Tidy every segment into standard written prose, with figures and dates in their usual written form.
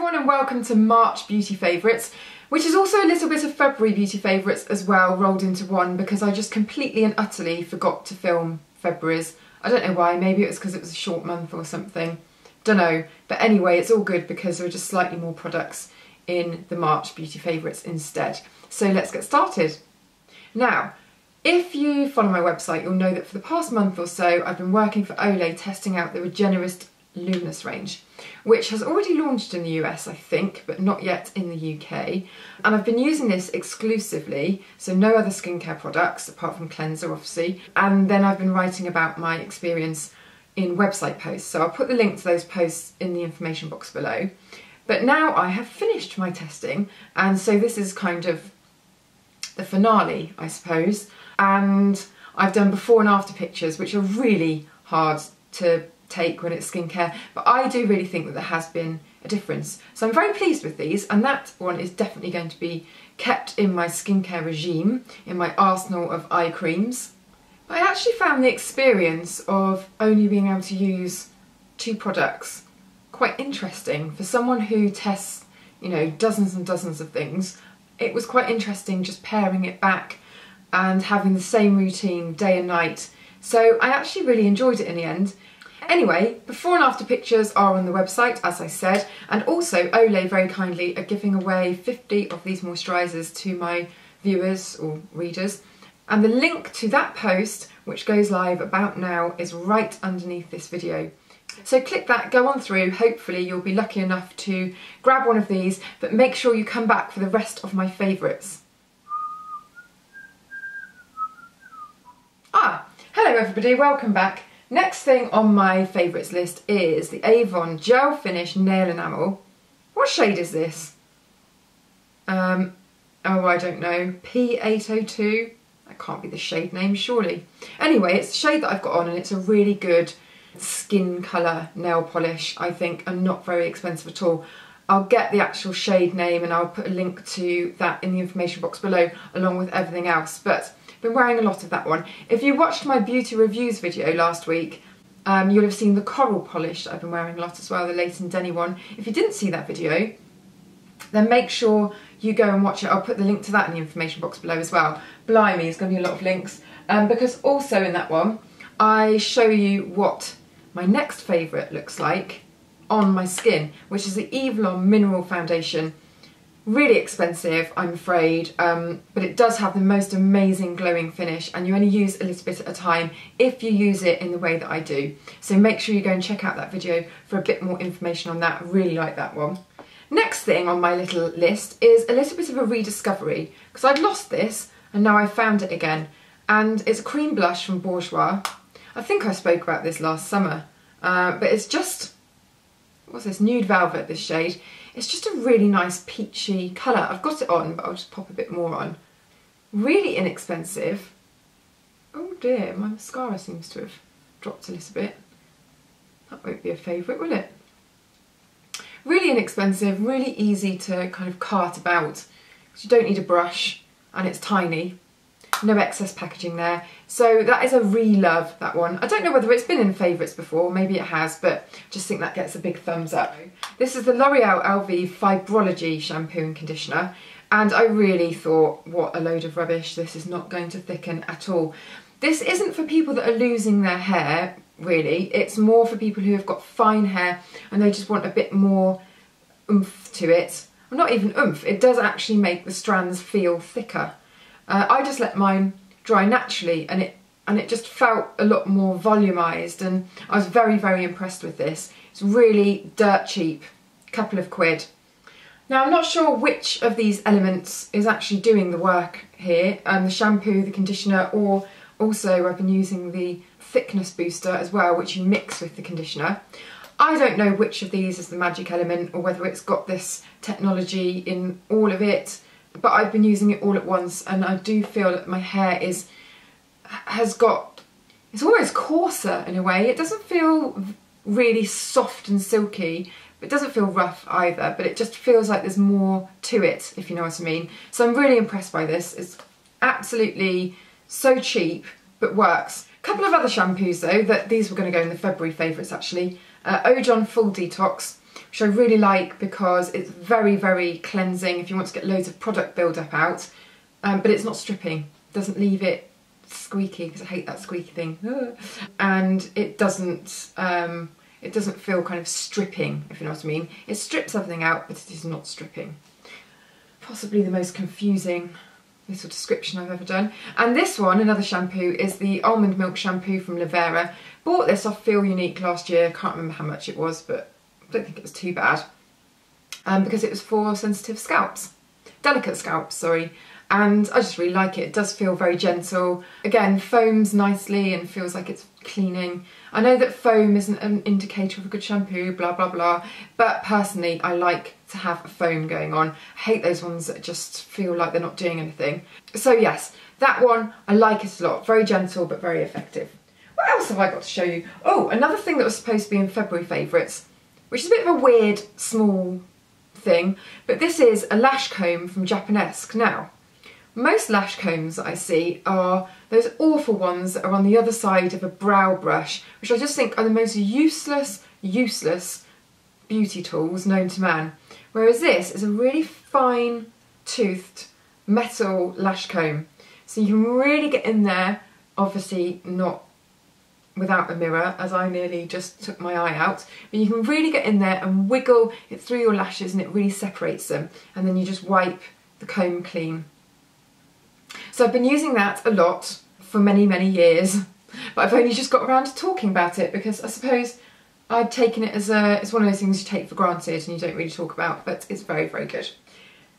everyone and welcome to March Beauty Favourites, which is also a little bit of February Beauty Favourites as well, rolled into one because I just completely and utterly forgot to film February's. I don't know why, maybe it was because it was a short month or something, don't know. But anyway, it's all good because there are just slightly more products in the March Beauty Favourites instead. So let's get started. Now, if you follow my website, you'll know that for the past month or so, I've been working for Olay testing out the Regenerist Luminous range, which has already launched in the US, I think, but not yet in the UK. And I've been using this exclusively, so no other skincare products, apart from cleanser, obviously. And then I've been writing about my experience in website posts. So I'll put the link to those posts in the information box below. But now I have finished my testing, and so this is kind of the finale, I suppose. And I've done before and after pictures, which are really hard to take when it's skincare, but I do really think that there has been a difference. So I'm very pleased with these, and that one is definitely going to be kept in my skincare regime, in my arsenal of eye creams. I actually found the experience of only being able to use 2 products quite interesting. For someone who tests, you know, dozens and dozens of things, it was quite interesting just paring it back and having the same routine day and night. So I actually really enjoyed it in the end. Anyway, before and after pictures are on the website, as I said, and also Olay very kindly are giving away 50 of these moisturisers to my viewers or readers. And the link to that post, which goes live about now, is right underneath this video. So click that, go on through, hopefully you'll be lucky enough to grab one of these, but make sure you come back for the rest of my favourites. Hello everybody, welcome back. Next thing on my favourites list is the Avon Gel Finish Nail Enamel. What shade is this? Oh, I don't know. P802? That can't be the shade name, surely. Anyway, it's the shade that I've got on, and it's a really good skin colour nail polish, I think, and not very expensive at all. I'll get the actual shade name and I'll put a link to that in the information box below, along with everything else. But been wearing a lot of that one. If you watched my beauty reviews video last week, you'll have seen the coral polish that I've been wearing a lot as well, the Leighton Denny one. If you didn't see that video, then make sure you go and watch it. I'll put the link to that in the information box below as well. Blimey, there's going to be a lot of links. Because also in that one, I show you what my next favourite looks like on my skin, which is the Avon Mineral Foundation. Really expensive, I'm afraid, but it does have the most amazing glowing finish, and you only use a little bit at a time if you use it in the way that I do. So make sure you go and check out that video for a bit more information on that. I really like that one. Next thing on my little list is a little bit of a rediscovery, because I'd lost this and now I've found it again, and it's a cream blush from Bourjois. I think I spoke about this last summer, but it's just, what's this, Nude Velvet, this shade. It's just a really nice peachy colour. I've got it on, but I'll just pop a bit more on. Really inexpensive. Oh dear, my mascara seems to have dropped a little bit. That won't be a favourite, will it? Really inexpensive, really easy to kind of cart about, because you don't need a brush, and it's tiny. No excess packaging there. So that is a re-love, that one. I don't know whether it's been in favourites before, maybe it has, but just think that gets a big thumbs up. This is the L'Oreal Elvive Fibrology shampoo and conditioner, and I really thought, what a load of rubbish, this is not going to thicken at all. This isn't for people that are losing their hair, really. It's more for people who have got fine hair and they just want a bit more oomph to it. Well, not even oomph, it does actually make the strands feel thicker. I just let mine dry naturally, and it just felt a lot more volumized, and I was very, very impressed with this. It's really dirt cheap, couple of quid. Now I'm not sure which of these elements is actually doing the work here, the shampoo, the conditioner, or also I've been using the thickness booster as well, which you mix with the conditioner. I don't know which of these is the magic element, or whether it's got this technology in all of it, but I've been using it all at once, and I do feel that my hair it's almost coarser in a way. It doesn't feel really soft and silky, but it doesn't feel rough either, but it just feels like there's more to it, if you know what I mean. So I'm really impressed by this. It's absolutely so cheap, but works. A couple of other shampoos though, these were going to go in the February favourites actually. Avon Full Detox. which I really like because it's very, very cleansing if you want to get loads of product build-up out, but it's not stripping. It doesn't leave it squeaky, because I hate that squeaky thing. And it doesn't feel kind of stripping, if you know what I mean. It strips everything out, but it is not stripping. Possibly the most confusing little description I've ever done. And this one, another shampoo, is the Almond Milk Shampoo from Lavera. Bought this off Feel Unique last year. Can't remember how much it was, but I don't think it was too bad. Because it was for sensitive scalps. Delicate scalps, sorry. And I just really like it. It does feel very gentle. Again, foams nicely and feels like it's cleaning. I know that foam isn't an indicator of a good shampoo, blah, blah, blah. But personally, I like to have a foam going on. I hate those ones that just feel like they're not doing anything. So yes, that one, I like it a lot. Very gentle, but very effective. What else have I got to show you? Oh, another thing that was supposed to be in February favourites, which is a bit of a weird, small thing. But this is a lash comb from Japonesque. Now, most lash combs that I see are those awful ones that are on the other side of a brow brush, which I just think are the most useless beauty tools known to man. Whereas this is a really fine toothed metal lash comb. So you can really get in there, obviously not without a mirror, as I nearly just took my eye out, but you can really get in there and wiggle it through your lashes and it really separates them, and then you just wipe the comb clean. So I've been using that a lot for many, many years, but I've only just got around to talking about it because I suppose I'd taken it as it's one of those things you take for granted and you don't really talk about, but it's very, very good.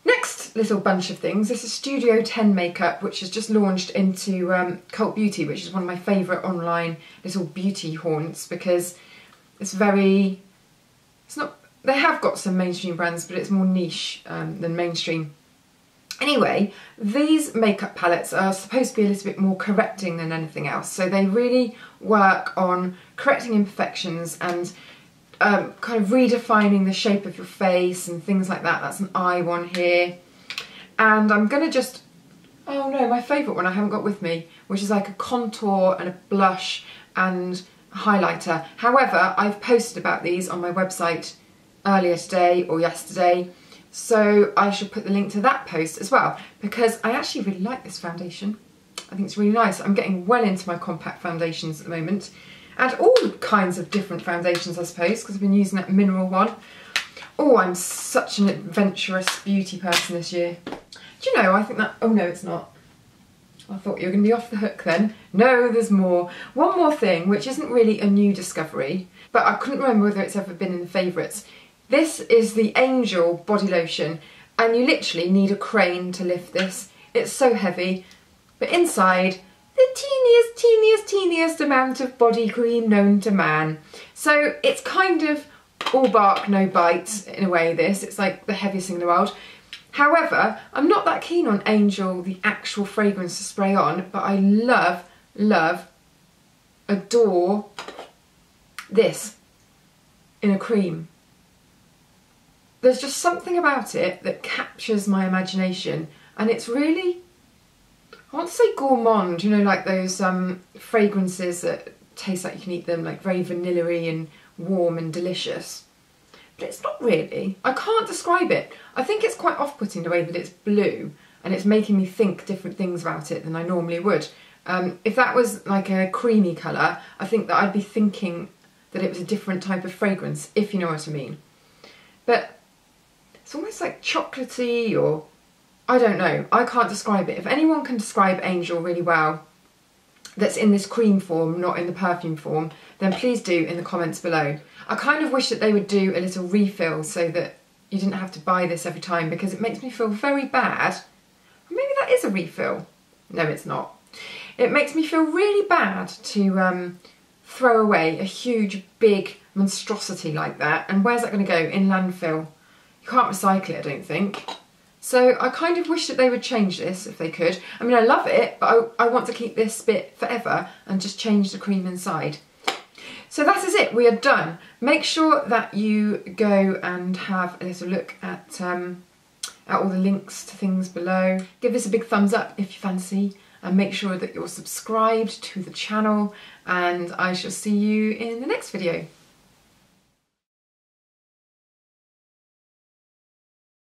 Next little bunch of things, this is Studio 10 makeup, which has just launched into Cult Beauty, which is one of my favourite online little beauty haunts because it's very, it's not, they have got some mainstream brands, but it's more niche than mainstream. Anyway, these makeup palettes are supposed to be a little bit more correcting than anything else. So they really work on correcting imperfections and kind of redefining the shape of your face and things like that. That's an eye one here. And I'm going to just, oh no, my favourite one I haven't got with me, which is like a contour and a blush and highlighter. However, I've posted about these on my website earlier today or yesterday. So I should put the link to that post as well, because I actually really like this foundation. I think it's really nice. I'm getting well into my compact foundations at the moment, and all kinds of different foundations, I suppose, because I've been using that mineral one. Oh, I'm such an adventurous beauty person this year. Do you know, I think that, oh no, it's not. I thought you were going to be off the hook then. No, there's more. One more thing, which isn't really a new discovery, but I couldn't remember whether it's ever been in the favourites. This is the Angel body lotion, and you literally need a crane to lift this. It's so heavy, but inside, the teeniest amount of body cream known to man. So it's kind of all bark, no bite in a way, this. It's like the heaviest thing in the world. However, I'm not that keen on Angel, the actual fragrance to spray on, but I love, love, adore this in a cream. There's just something about it that captures my imagination, and it's really, I want to say gourmand, you know, like those fragrances that taste like you can eat them, like very vanilla-y and warm and delicious. But it's not really. I can't describe it. I think it's quite off-putting the way that it's blue, and it's making me think different things about it than I normally would. If that was like a creamy colour, I think that I'd be thinking that it was a different type of fragrance, if you know what I mean. But it's almost like chocolatey, or I don't know. I can't describe it. If anyone can describe Angel really well, that's in this cream form, not in the perfume form, then please do in the comments below. I kind of wish that they would do a little refill so that you didn't have to buy this every time, because it makes me feel very bad. Maybe that is a refill. No, it's not. It makes me feel really bad to throw away a huge, big monstrosity like that. And where's that going to go? In landfill. You can't recycle it, I don't think. So I kind of wish that they would change this if they could. I mean, I love it, but I want to keep this bit forever and just change the cream inside. So that is it, we are done. Make sure that you go and have a little look at all the links to things below. Give this a big thumbs up if you fancy, and make sure that you're subscribed to the channel, and I shall see you in the next video.